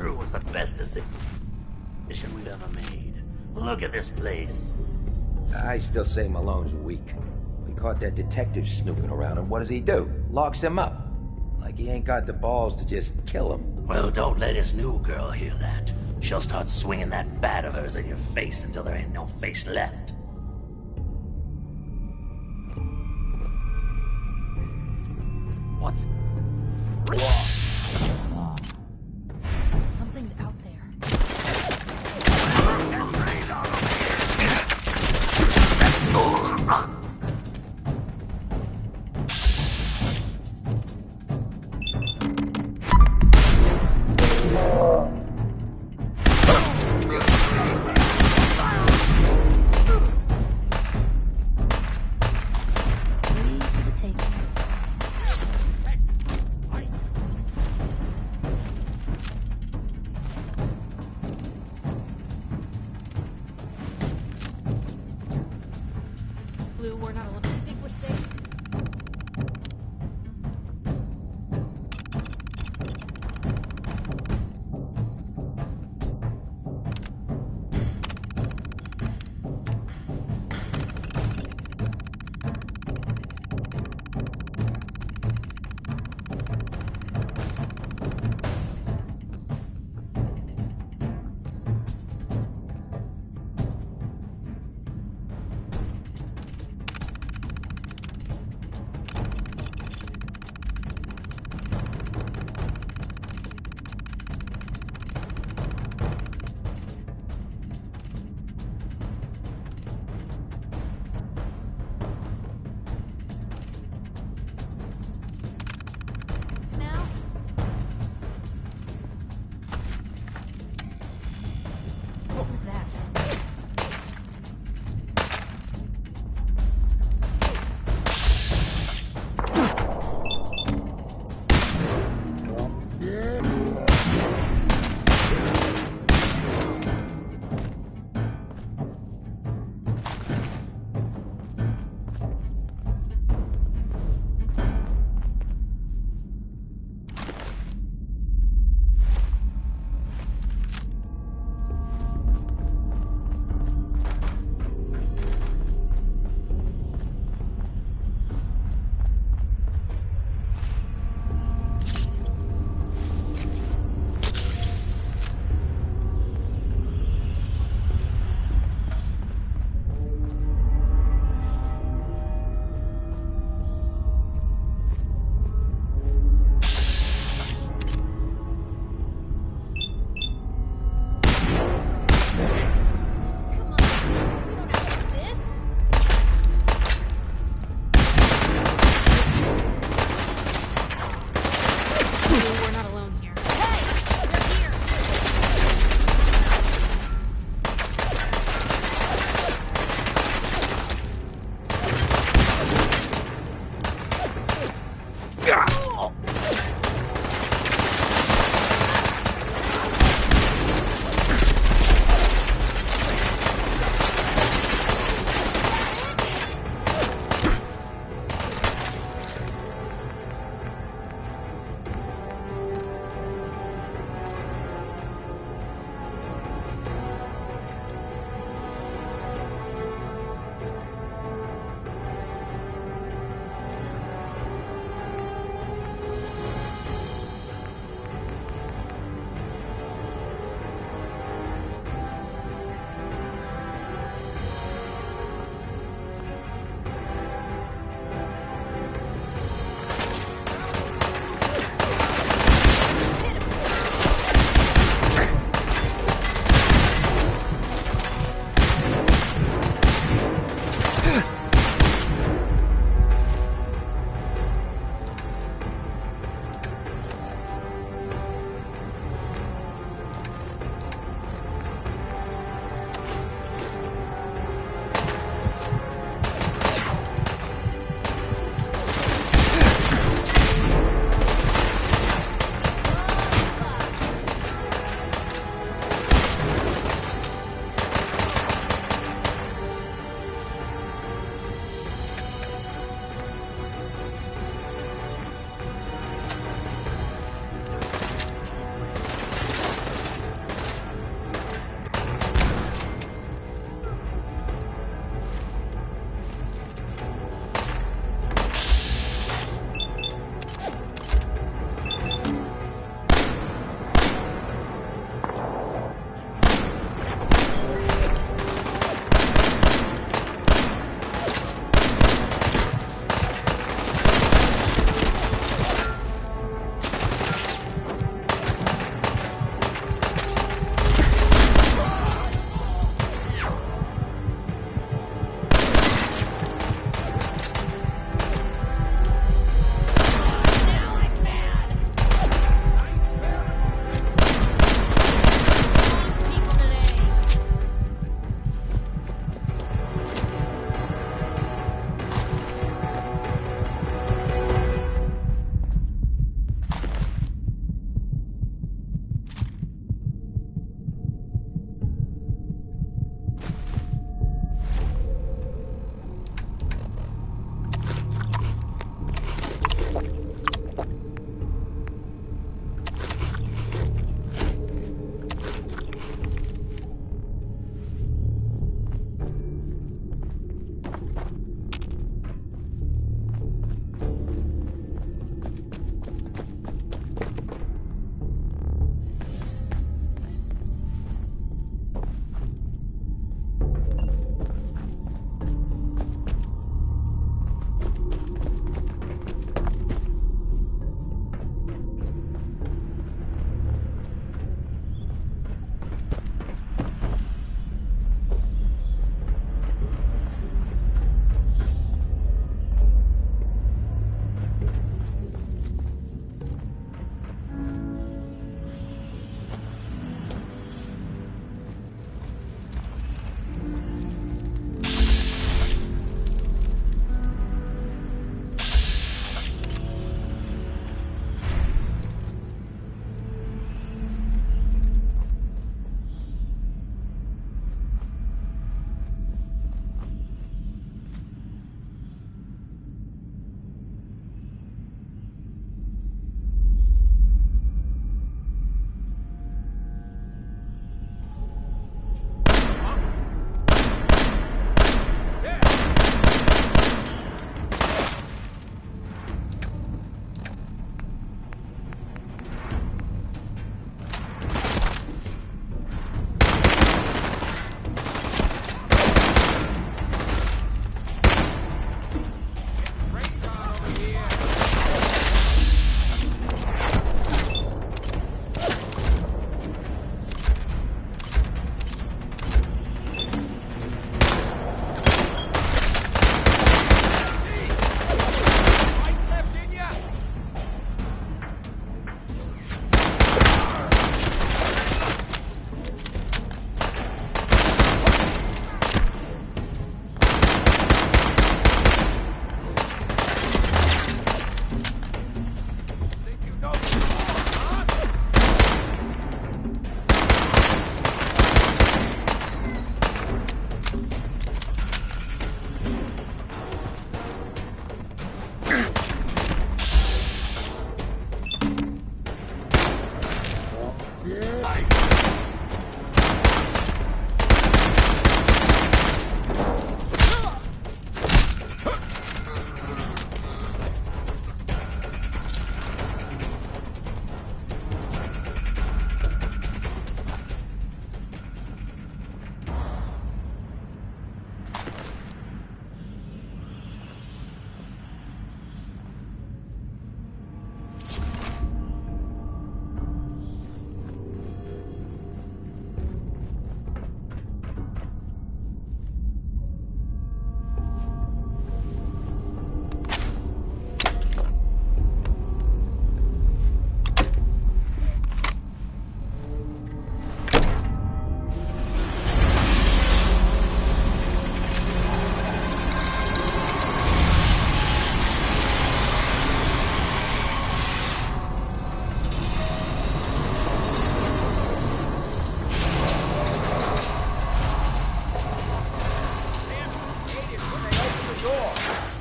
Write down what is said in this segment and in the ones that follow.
true was the best decision we've ever made. Look at this place. I still say Malone's weak. We caught that detective snooping around, and what does he do? Locks him up. Like he ain't got the balls to just kill him. Well, don't let his new girl hear that. She'll start swinging that bat of hers in your face until there ain't no face left. What? Something's out there. Blue, we're not alone. I think we're safe.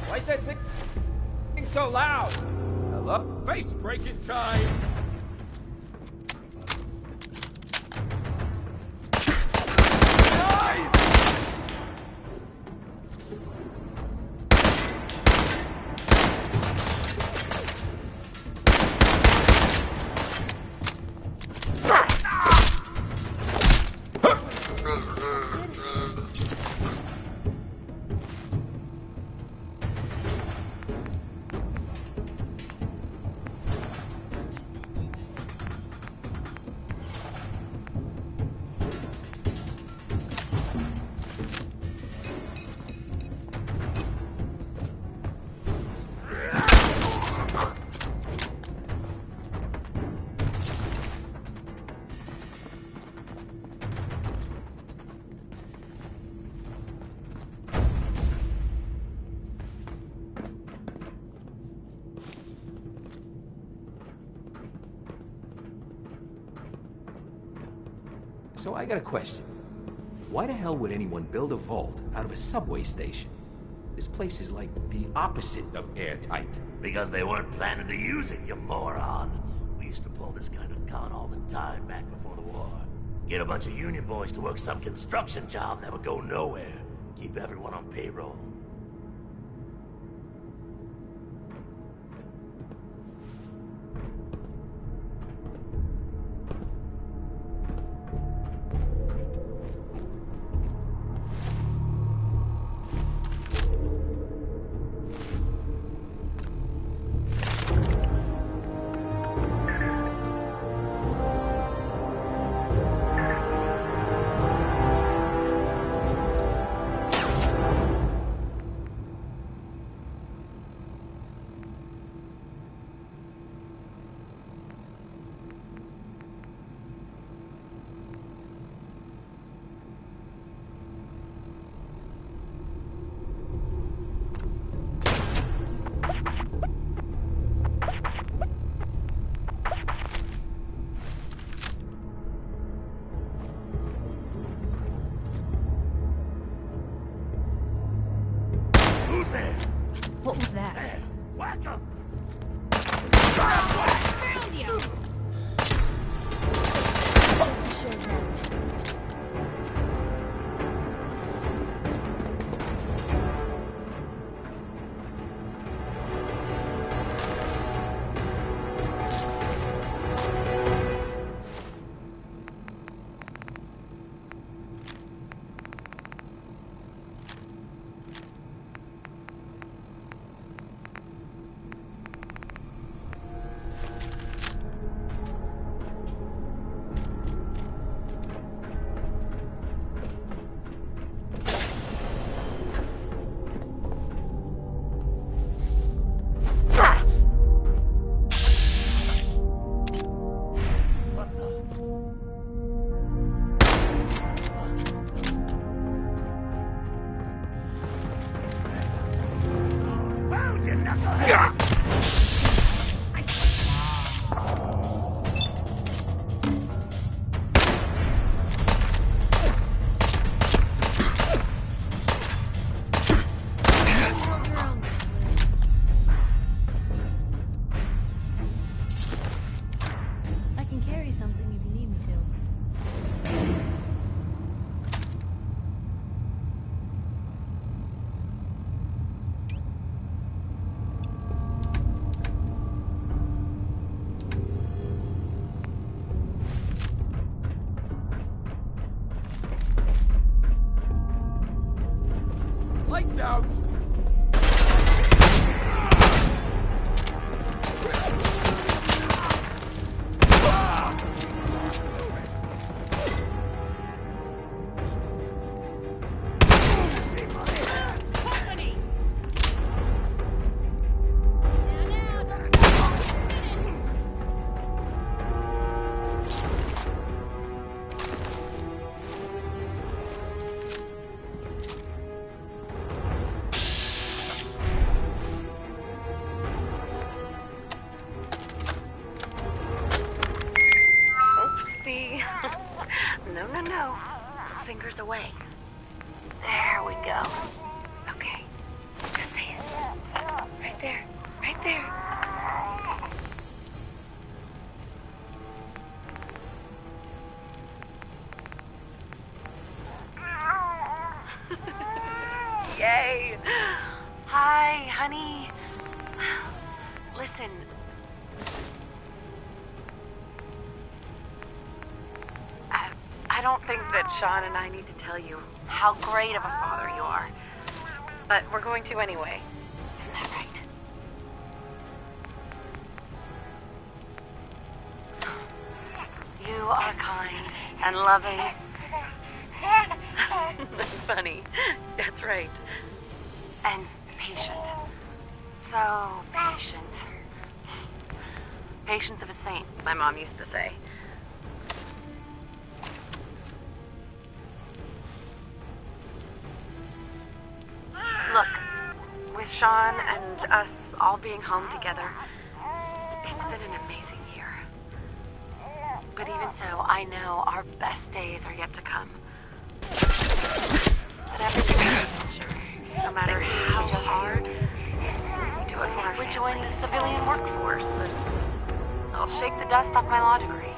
Why's that thing so loud? Hello? Face breaking time! So I got a question. Why the hell would anyone build a vault out of a subway station? This place is like the opposite of airtight. Because they weren't planning to use it, you moron. We used to pull this kind of con all the time back before the war. Get a bunch of union boys to work some construction job that would go nowhere. Keep everyone on payroll. What was that? There, whack 'em! Found you! Guess we should have. No, no, no. Fingers away. There we go. Okay. Just say it. Right there. Right there. Yay! Hi, honey. Listen. I don't think that Sean and I need to tell you how great of a father you are. But we're going to anyway. Isn't that right? You are kind and loving. Funny. That's right. And patient. So patient. Patience of a saint, my mom used to say. Look, with Sean and us all being home together, it's been an amazing year. But even so, I know our best days are yet to come. But everything is sure. No matter how hard, we do it for our family. We join the civilian workforce, and I'll shake the dust off my law degree.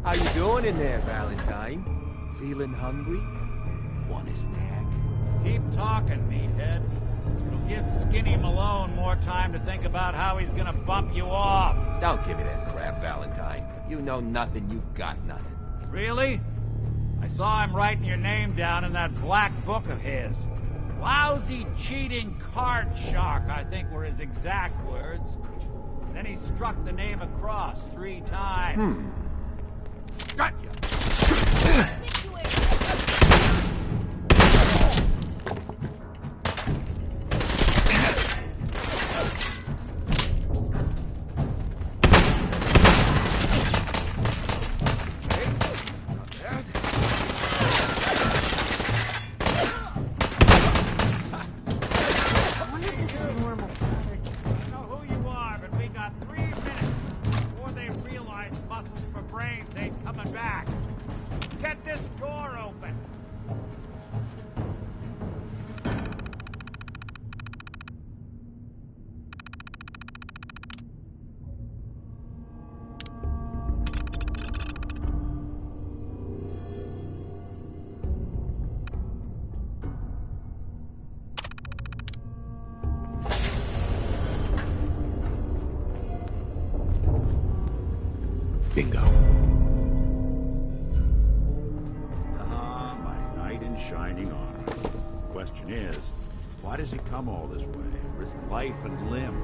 How you doing in there, Valentine? Feeling hungry? Want a snack? Keep talking, meathead. It'll give Skinny Malone more time to think about how he's gonna bump you off. Don't give me that crap, Valentine. You know nothing, you got nothing. Really? I saw him writing your name down in that black book of his. Lousy, cheating card shark, I think were his exact words. Then he struck the name across 3 times. Got you. Bingo. Ah, my knight in shining armor. Question is, why does he come all this way? Risk life and limb?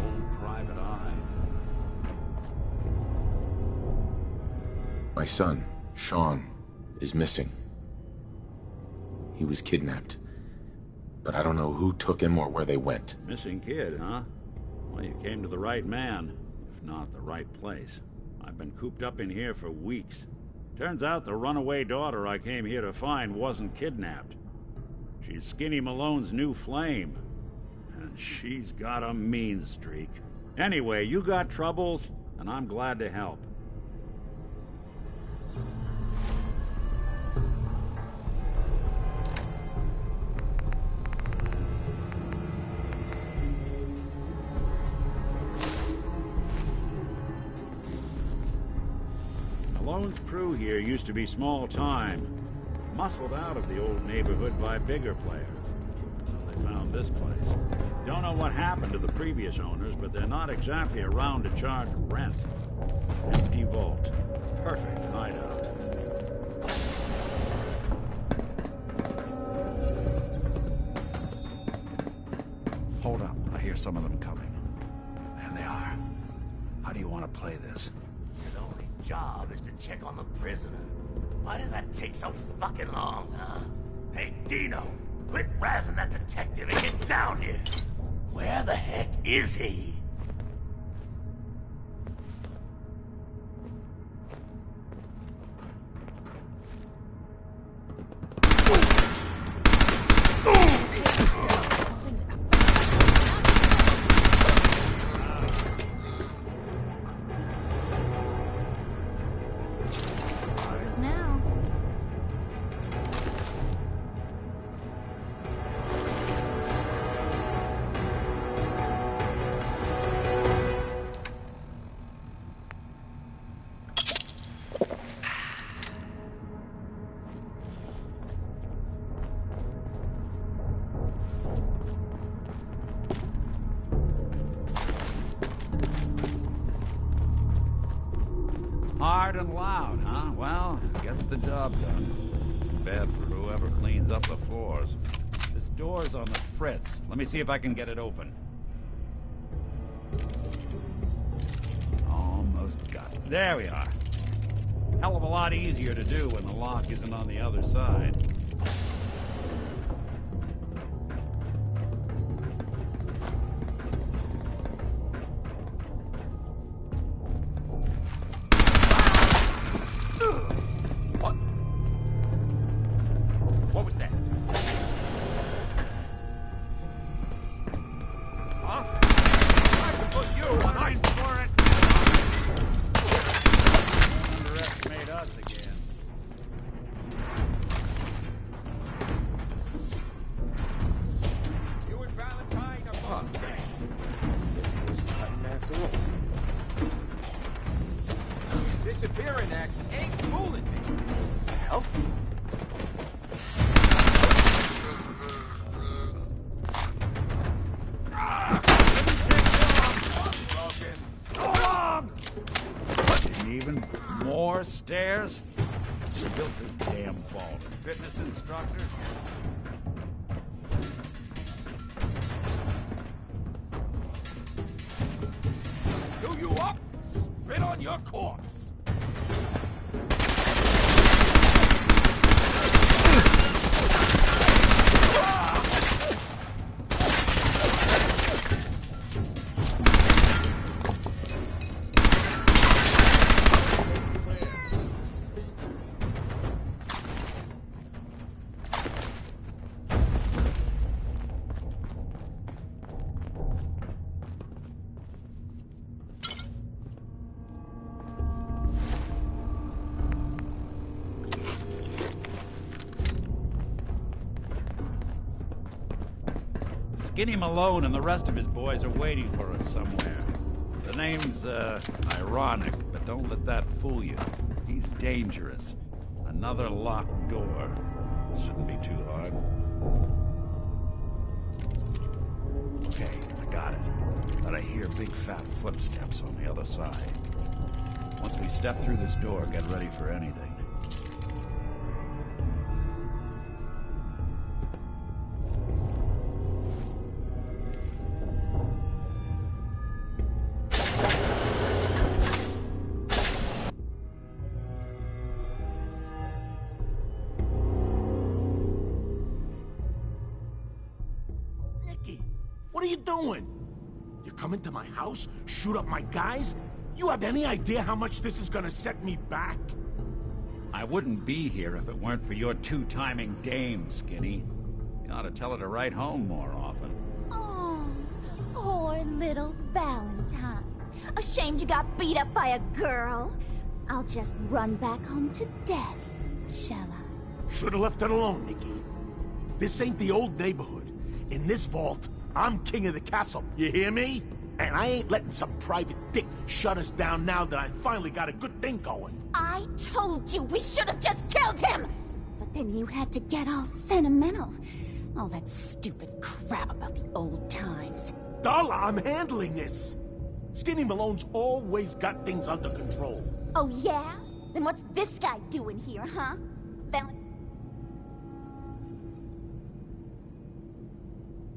Old private eye. My son, Sean, is missing. He was kidnapped. But I don't know who took him or where they went. Missing kid, huh? Well, you came to the right man. if not the right place. I've been cooped up in here for weeks. Turns out the runaway daughter I came here to find wasn't kidnapped. She's Skinny Malone's new flame. And she's got a mean streak. Anyway, you got troubles, and I'm glad to help. Malone's crew here used to be small time, muscled out of the old neighborhood by bigger players. So they found this place. Don't know what happened to the previous owners, but they're not exactly around to charge rent. Empty vault. Perfect hideout. Hold up. I hear some of them coming. There they are. How do you want to play this? His only job is to check on the prisoner. Why does that take so fucking long, huh? Hey, Dino, quit razzing that detective and get down here. Where the heck is he? Ours now. Hard and loud, huh? Well, gets the job done. Bad for whoever cleans up the floors. This door's on the fritz. Let me see if I can get it open. Almost got it. There we are. Hell of a lot easier to do when the lock isn't on the other side. What? What was that? Huh? I can put you on ice for it! Underestimate us again. You and Valentine are both After all. Disappearing acts ain't fooling me. The hell? Even more stairs? Who built this damn vault? A fitness instructor? Do you up? Spit on your corpse! Skinny Malone and the rest of his boys are waiting for us somewhere. The name's, ironic, but don't let that fool you. He's dangerous. Another locked door. Shouldn't be too hard. Okay, I got it. But I hear big fat footsteps on the other side. Once we step through this door, get ready for anything. Nicky, what are you doing? You come into my house, shoot up my guys? You have any idea how much this is gonna set me back? I wouldn't be here if it weren't for your two-timing dame, Skinny. You ought to tell her to write home more often. Oh, poor little Valentine. Ashamed you got beat up by a girl? I'll just run back home to Daddy, shall I? Should've left it alone, Nikki. This ain't the old neighborhood. In this vault, I'm king of the castle, you hear me? And I ain't letting some private dick shut us down now that I finally got a good thing going. I told you we should have just killed him! But then you had to get all sentimental. All that stupid crap about the old times. Darla, I'm handling this. Skinny Malone's always got things under control. Oh yeah? Then what's this guy doing here, huh?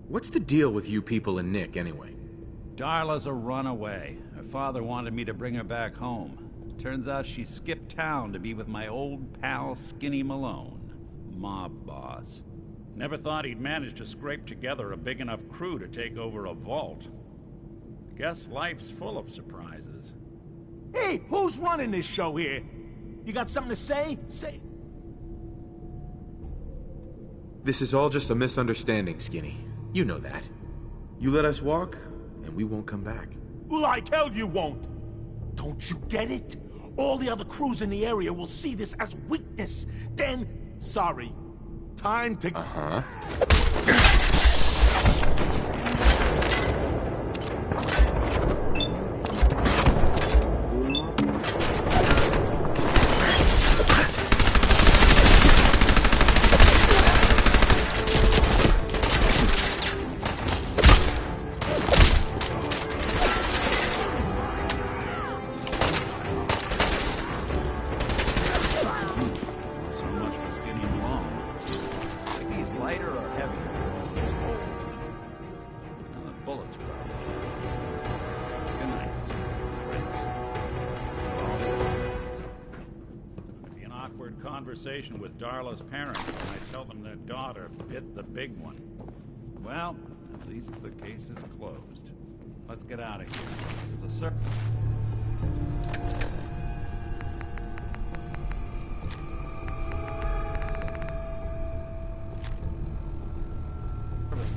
What's the deal with you people and Nick, anyway? Darla's a runaway. Her father wanted me to bring her back home. Turns out she skipped town to be with my old pal Skinny Malone, mob boss. Never thought he'd manage to scrape together a big enough crew to take over a vault. Guess life's full of surprises. Hey, who's running this show here? You got something to say? Say. This is all just a misunderstanding, Skinny. You know that. You let us walk, and we won't come back. Like hell you won't! Don't you get it? All the other crews in the area will see this as weakness. Then, sorry, time to... Conversation with Darla's parents when I tell them their daughter bit the big one. Well, at least the case is closed. Let's get out of here. There's a service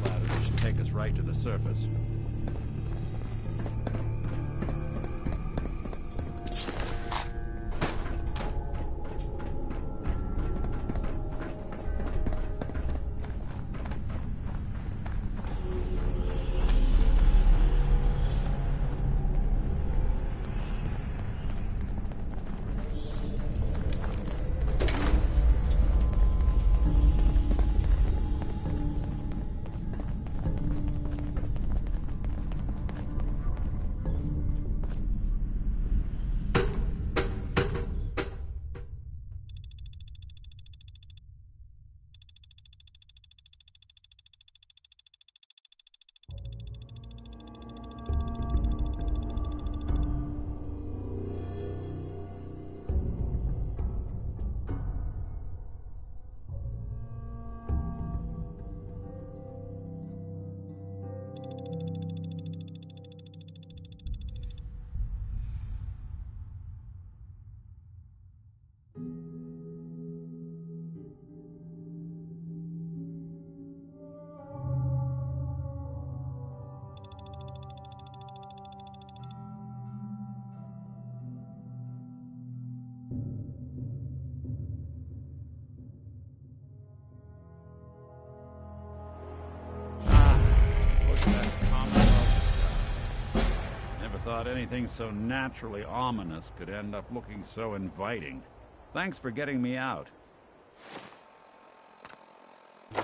ladder that should take us right to the surface. Thought anything so naturally ominous could end up looking so inviting. Thanks for getting me out. How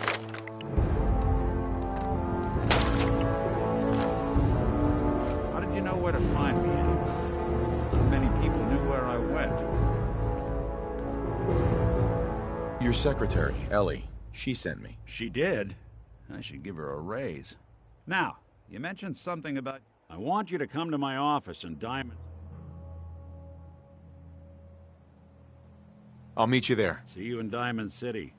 did you know where to find me anyway? Not many people knew where I went. Your secretary, Ellie. She sent me. She did? I should give her a raise. Now, you mentioned something about... I want you to come to my office in Diamond. I'll meet you there. See you in Diamond City.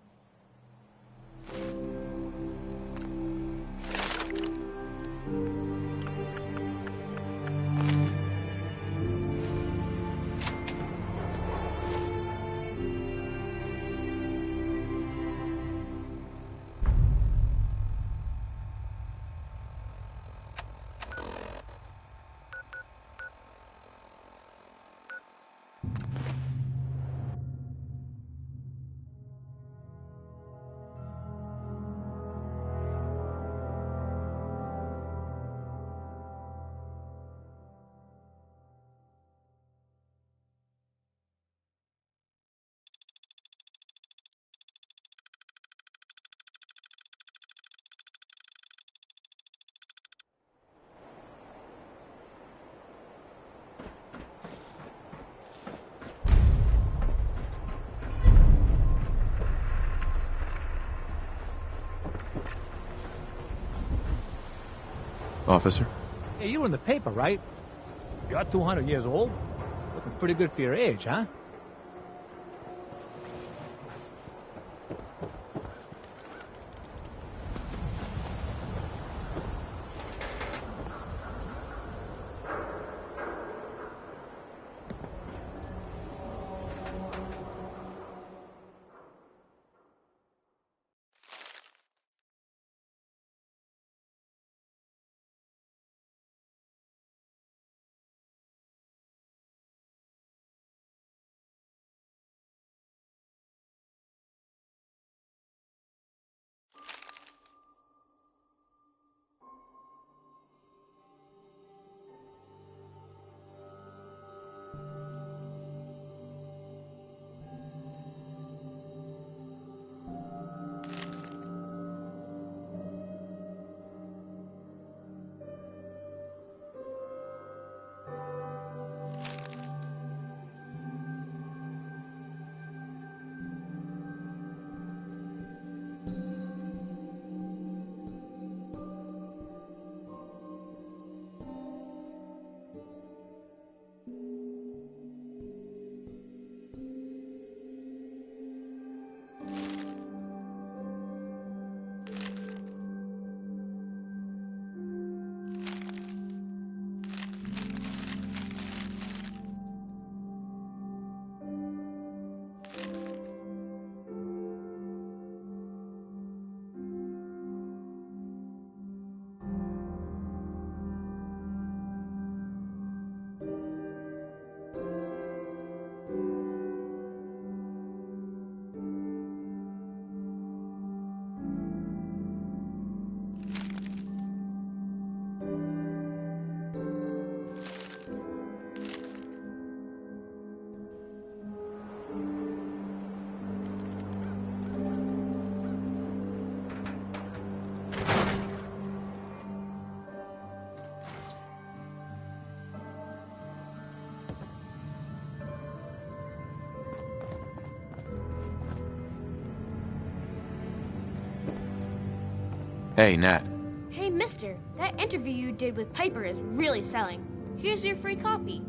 Officer? Hey, you in the paper, right? You're 200 years old? Looking pretty good for your age, huh? Hey, Nat. Hey, mister, that interview you did with Piper is really selling. Here's your free copy.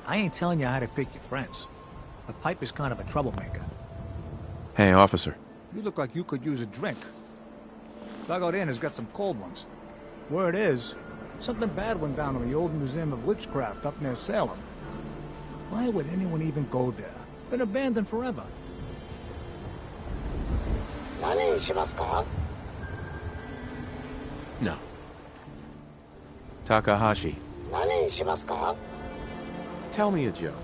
I ain't telling you how to pick your friends. But Piper's kind of a troublemaker. Hey, officer. You look like you could use a drink. Dugout Inn has got some cold ones. Word is, something bad went down in the old Museum of Witchcraft up near Salem. Why would anyone even go there? Been abandoned forever. No. Takahashi. Tell me a joke.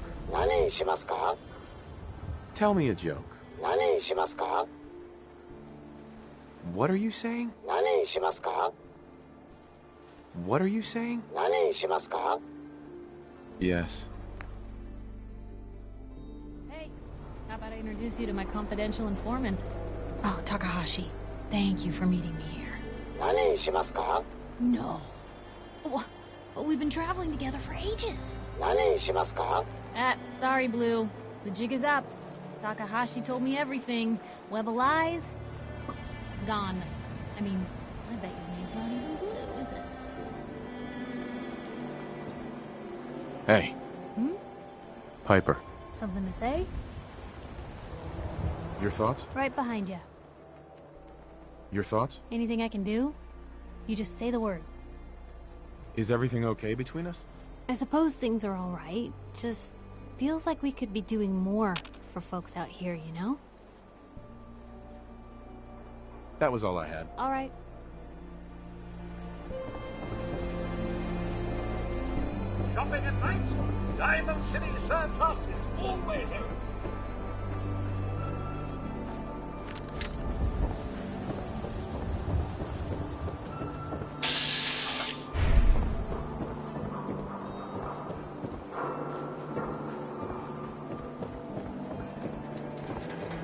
Tell me a joke. What are you saying? What are you saying? Yes. Hey, how about I introduce you to my confidential informant? Oh, Takahashi, thank you for meeting me here. No. But we've been traveling together for ages. Sorry, Blue. The jig is up. Takahashi told me everything. Web of lies? Gone. I mean, I bet your name's not even Blue, is it? Hey. Piper. Something to say? Your thoughts? Right behind you. Your thoughts? Anything I can do? You just say the word. Is everything okay between us? I suppose things are all right. Just feels like we could be doing more for folks out here, you know? That was all I had. All right. Shopping at night? Diamond City Surplus is always open.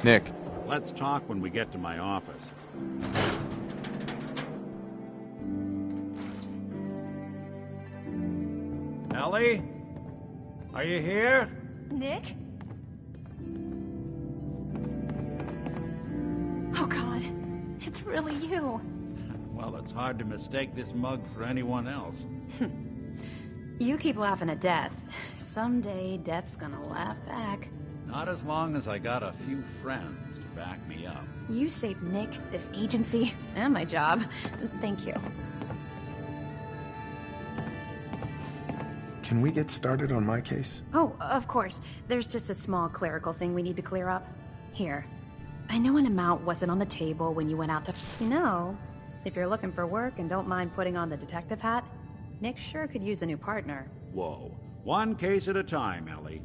Nick. Let's talk when we get to my office. Ellie? Are you here? Nick? Oh God, it's really you. Well, it's hard to mistake this mug for anyone else. You keep laughing at death. Someday, death's gonna laugh back. Not as long as I got a few friends to back me up. You saved Nick, this agency, and my job. Thank you. Can we get started on my case? Oh, of course. There's just a small clerical thing we need to clear up. Here. I know an amount wasn't on the table when you went out to... You know, if you're looking for work and don't mind putting on the detective hat, Nick sure could use a new partner. Whoa. One case at a time, Ellie.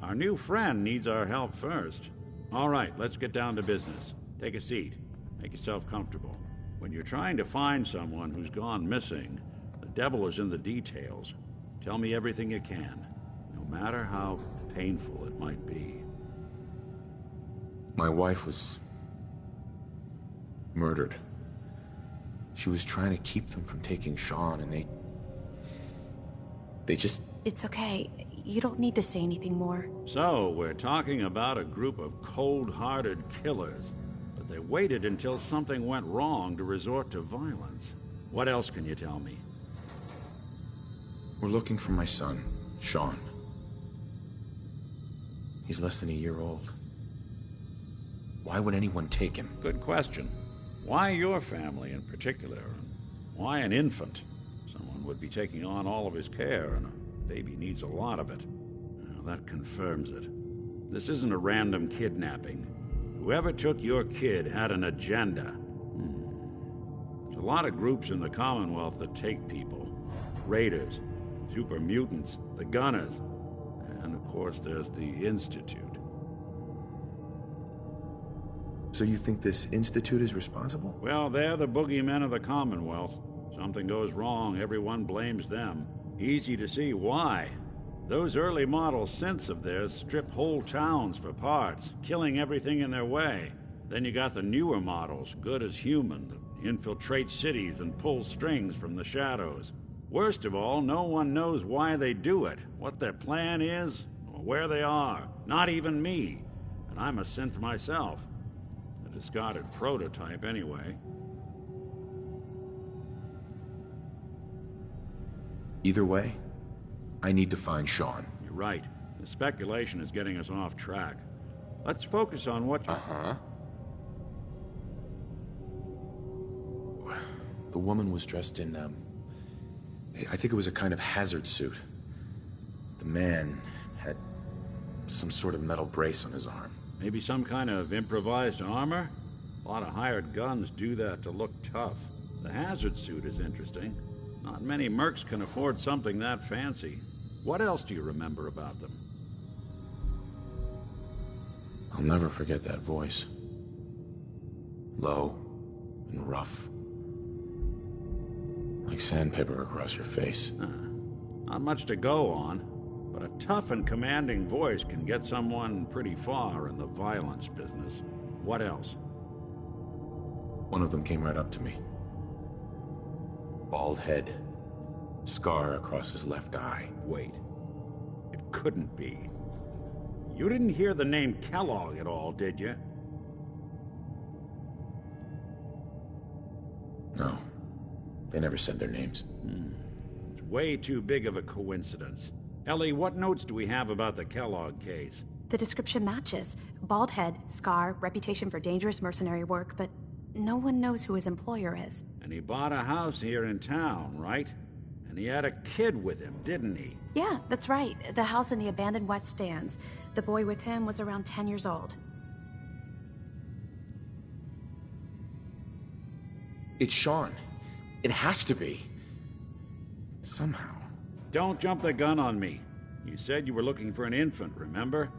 Our new friend needs our help first. All right, let's get down to business. Take a seat. Make yourself comfortable. When you're trying to find someone who's gone missing, the devil is in the details. Tell me everything you can, no matter how painful it might be. My wife was murdered. She was trying to keep them from taking Sean, and they just... It's okay. You don't need to say anything more. So, we're talking about a group of cold-hearted killers, but they waited until something went wrong to resort to violence. What else can you tell me? We're looking for my son, Sean. He's less than a year old. Why would anyone take him? Good question. Why your family in particular? And why an infant? Someone would be taking on all of his care, and a baby needs a lot of it. Well, that confirms it. This isn't a random kidnapping. Whoever took your kid had an agenda. There's a lot of groups in the Commonwealth that take people. Raiders, super mutants, the Gunners, and of course there's the Institute. So you think this Institute is responsible? Well, they're the boogeymen of the Commonwealth. Something goes wrong, everyone blames them. Easy to see why. Those early model synths of theirs strip whole towns for parts, killing everything in their way. Then you got the newer models, good as human, that infiltrate cities and pull strings from the shadows. Worst of all, no one knows why they do it, what their plan is, or where they are. Not even me. And I'm a synth myself. A discarded prototype, anyway. Either way, I need to find Sean. You're right. The speculation is getting us off track. Let's focus on what you... Uh-huh. The woman was dressed in, I think it was a kind of hazard suit. The man had some sort of metal brace on his arm. Maybe some kind of improvised armor? A lot of hired guns do that to look tough. The hazard suit is interesting. Not many mercs can afford something that fancy. What else do you remember about them? I'll never forget that voice. Low and rough. Like sandpaper across your face. Not much to go on, but a tough and commanding voice can get someone pretty far in the violence business. What else? One of them came right up to me. Bald head. Scar across his left eye. Wait. It couldn't be. You didn't hear the name Kellogg at all, did you? No. They never said their names. It's way too big of a coincidence. Ellie, what notes do we have about the Kellogg case? The description matches. Bald head, scar, reputation for dangerous mercenary work, but no one knows who his employer is. And he bought a house here in town, right? And he had a kid with him, didn't he? Yeah, that's right. The house in the abandoned West Stands. The boy with him was around 10 years old. It's Sean. It has to be. Somehow. Don't jump the gun on me. You said you were looking for an infant, remember?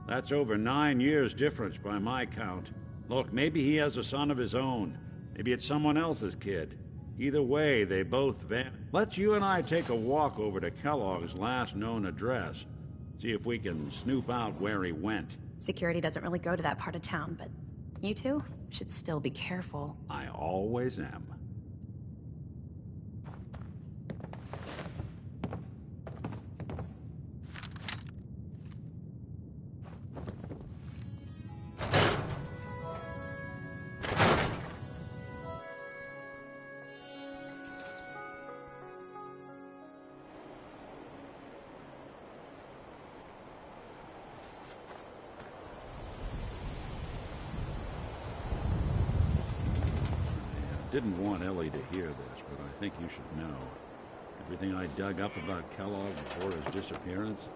That's over 9 years difference by my count. Look, maybe he has a son of his own. Maybe it's someone else's kid. Either way, they both vanished. Let's you and I take a walk over to Kellogg's last known address. See if we can snoop out where he went. Security doesn't really go to that part of town, but you two should still be careful. I always am. Didn't want Ellie to hear this, but I think you should know. Everything I dug up about Kellogg before his disappearance is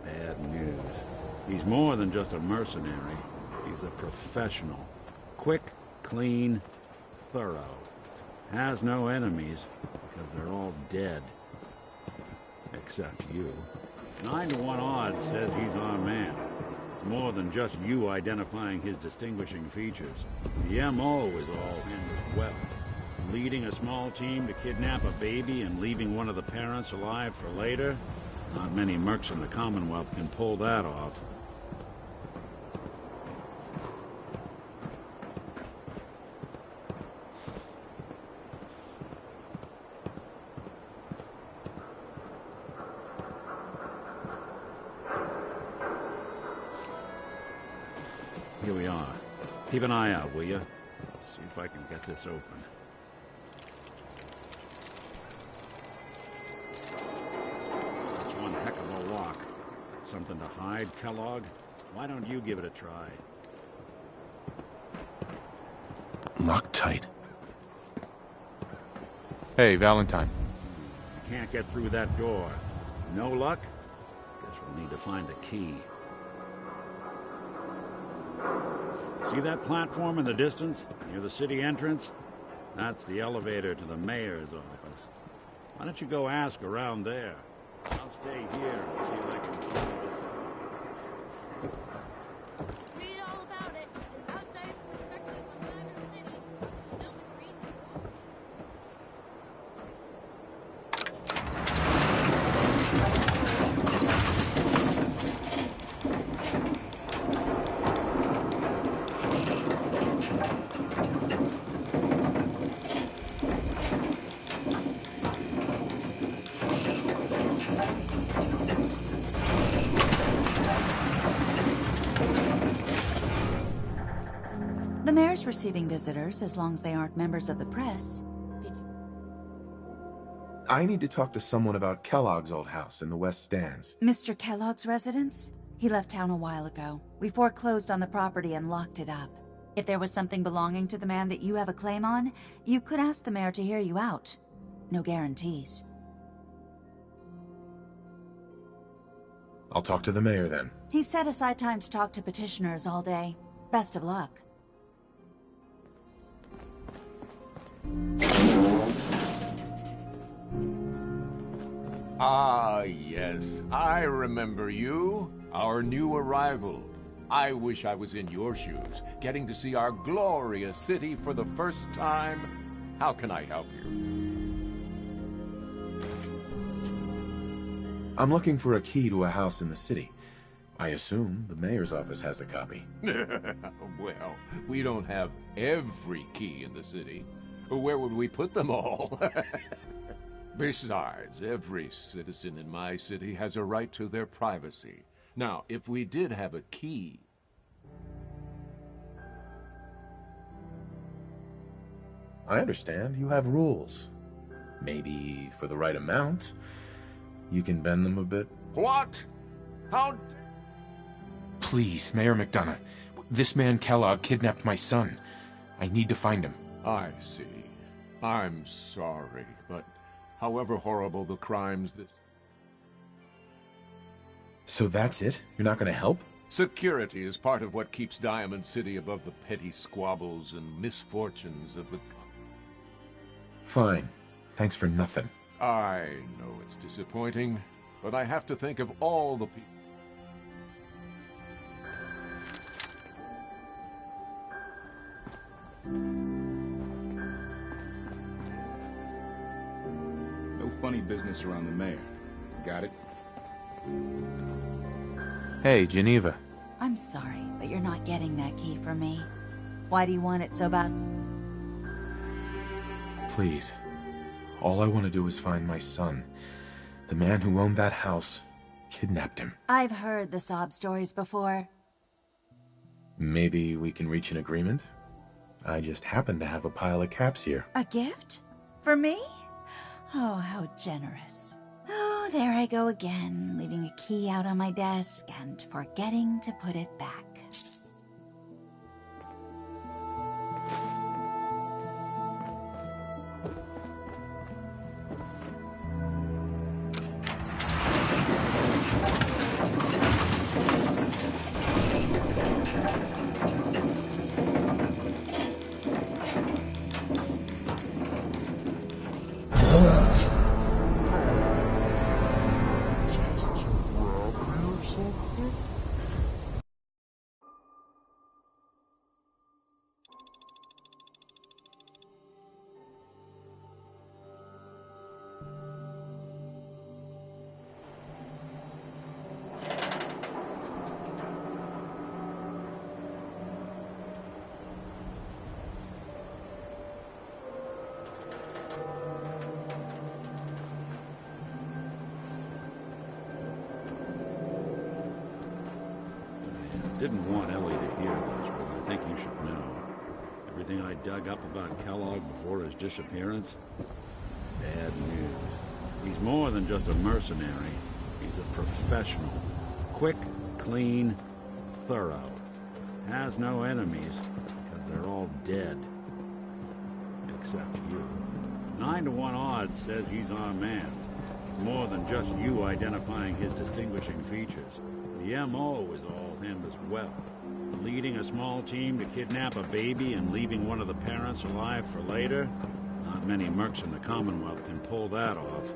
bad news. He's more than just a mercenary. He's a professional. Quick, clean, thorough. Has no enemies, because they're all dead. Except you. 9 to 1 odds says he's our man. More than just you identifying his distinguishing features. The MO is all handled well. Leading a small team to kidnap a baby and leaving one of the parents alive for later? Not many mercs in the Commonwealth can pull that off. Here we are. Keep an eye out, will you? See if I can get this open. That's one heck of a lock. Something to hide, Kellogg? Why don't you give it a try? Locked tight. Hey, Valentine. You can't get through that door. No luck? Guess we'll need to find the key. See that platform in the distance, near the city entrance? That's the elevator to the mayor's office. Why don't you go ask around there? I'll stay here and see if I can keep this up. Read all about it. An outsider's perspective on time in the city. Still the green. The mayor's receiving visitors as long as they aren't members of the press. I need to talk to someone about Kellogg's old house in the West Stands. Mr. Kellogg's residence? He left town a while ago. We foreclosed on the property and locked it up. If there was something belonging to the man that you have a claim on, you could ask the mayor to hear you out. No guarantees. I'll talk to the mayor then. He set aside time to talk to petitioners all day. Best of luck. Ah, yes. I remember you. Our new arrival. I wish I was in your shoes, getting to see our glorious city for the first time. How can I help you? I'm looking for a key to a house in the city. I assume the mayor's office has a copy. Well, we don't have every key in the city. Where would we put them all? Besides, every citizen in my city has a right to their privacy. Now, if we did have a key... I understand. You have rules. Maybe for the right amount, you can bend them a bit. What? How... Please, Mayor McDonough. This man Kellogg kidnapped my son. I need to find him. I see. I'm sorry, but however horrible the crimes this... So that's it? You're not going to help? Security is part of what keeps Diamond City above the petty squabbles and misfortunes of the... Fine. Thanks for nothing. I know it's disappointing, but I have to think of all the people... No funny business around the mayor. Got it? Hey, Geneva. I'm sorry, but you're not getting that key from me. Why do you want it so bad? Please. All I want to do is find my son. The man who owned that house kidnapped him. I've heard the sob stories before. Maybe we can reach an agreement? I just happen to have a pile of caps here. A gift? For me? Oh, how generous. Oh, there I go again, leaving a key out on my desk and forgetting to put it back. Didn't want Ellie to hear this, but I think you should know. Everything I dug up about Kellogg before his disappearance? Bad news. He's more than just a mercenary. He's a professional. Quick, clean, thorough. Has no enemies, because they're all dead. Except you. 9-to-1 odds says he's our man. It's more than just you identifying his distinguishing features. The M.O. is all him as well. Leading a small team to kidnap a baby and leaving one of the parents alive for later? Not many mercs in the Commonwealth can pull that off.